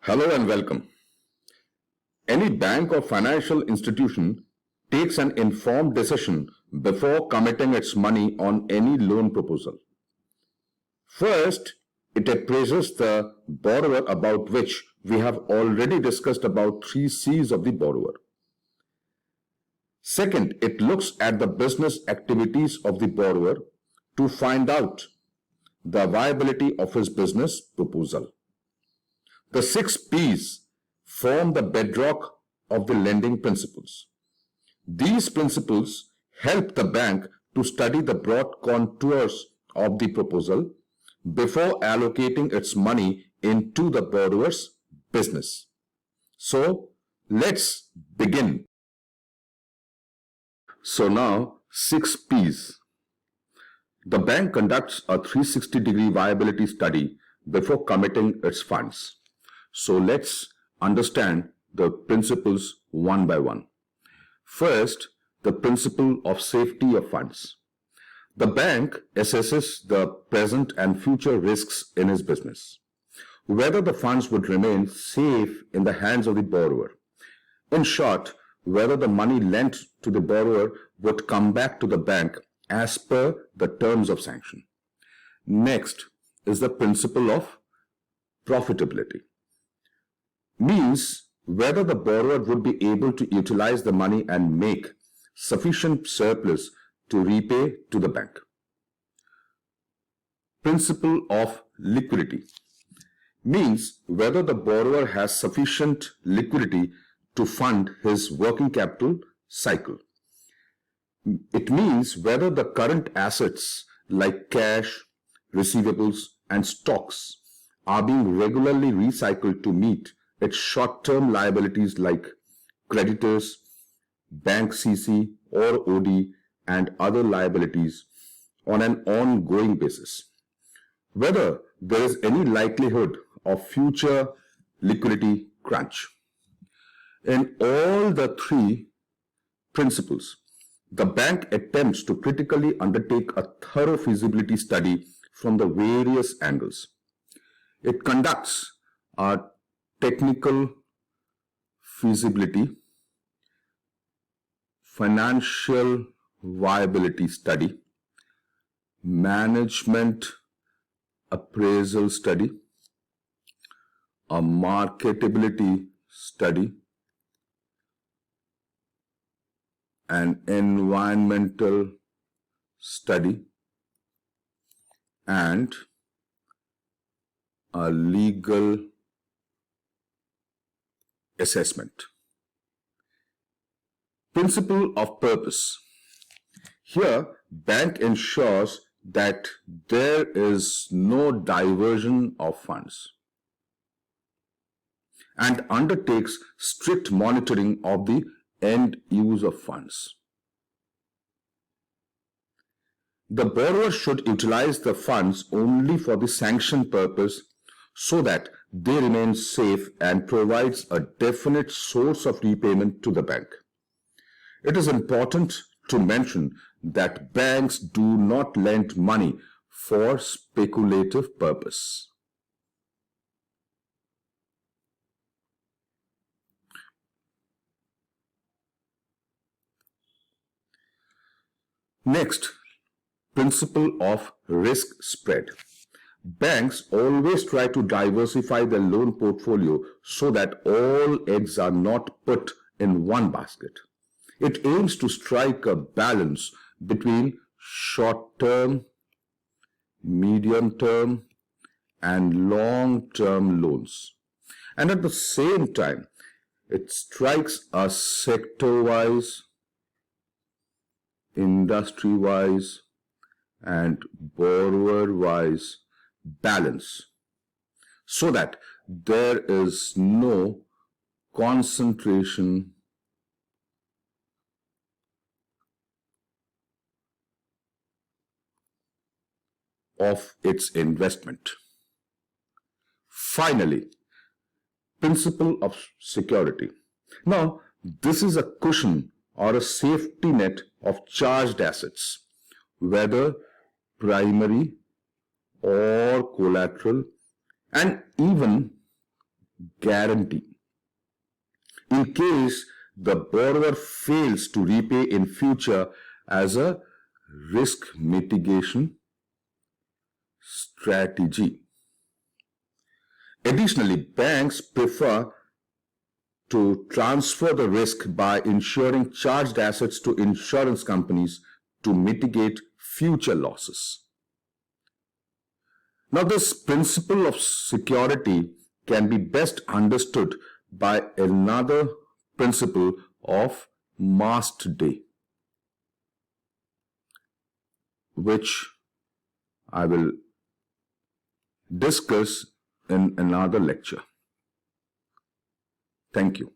Hello and welcome. Any bank or financial institution takes an informed decision before committing its money on any loan proposal. First, it appraises the borrower, about which we have already discussed about 3 C's of the borrower. Second, it looks at the business activities of the borrower to find out the viability of his business proposal. The 6 P's form the bedrock of the lending principles. These principles help the bank to study the broad contours of the proposal before allocating its money into the borrower's business. So, let's begin. So now, 6 P's. The bank conducts a 360-degree viability study before committing its funds. So let's understand the principles one by one. First, the principle of safety of funds. The bank assesses the present and future risks in his business, whether the funds would remain safe in the hands of the borrower. In short, whether the money lent to the borrower would come back to the bank as per the terms of sanction. Next is the principle of profitability. Means whether the borrower would be able to utilize the money and make sufficient surplus to repay to the bank. Principle of liquidity means whether the borrower has sufficient liquidity to fund his working capital cycle. It means whether the current assets like cash, receivables, and stocks are being regularly recycled to meet its short-term liabilities like creditors, bank CC or OD, and other liabilities on an ongoing basis. Whether there is any likelihood of future liquidity crunch. In all the 3 principles, the bank attempts to critically undertake a thorough feasibility study from the various angles. It conducts a technical feasibility, financial viability study, management appraisal study, a marketability study, an environmental study, and a legal assessment. Principle of purpose. Here, bank ensures that there is no diversion of funds and undertakes strict monitoring of the end use of funds. The borrower should utilize the funds only for the sanctioned purpose so that they remain safe and provides a definite source of repayment to the bank. It is important to mention that banks do not lend money for speculative purpose. Next, principle of risk spread. Banks always try to diversify their loan portfolio so that all eggs are not put in one basket. It aims to strike a balance between short-term, medium-term, and long-term loans. And at the same time, it strikes a sector-wise, industry-wise, and borrower-wise balance so that there is no concentration of its investment. Finally, principle of security. Now, this is a cushion or a safety net of charged assets, whether primary or collateral, and even guarantee. In case the borrower fails to repay in future as a risk mitigation strategy. Additionally, banks prefer to transfer the risk by insuring charged assets to insurance companies to mitigate future losses. Now, this principle of security can be best understood by another principle of mast day, which I will discuss in another lecture. Thank you.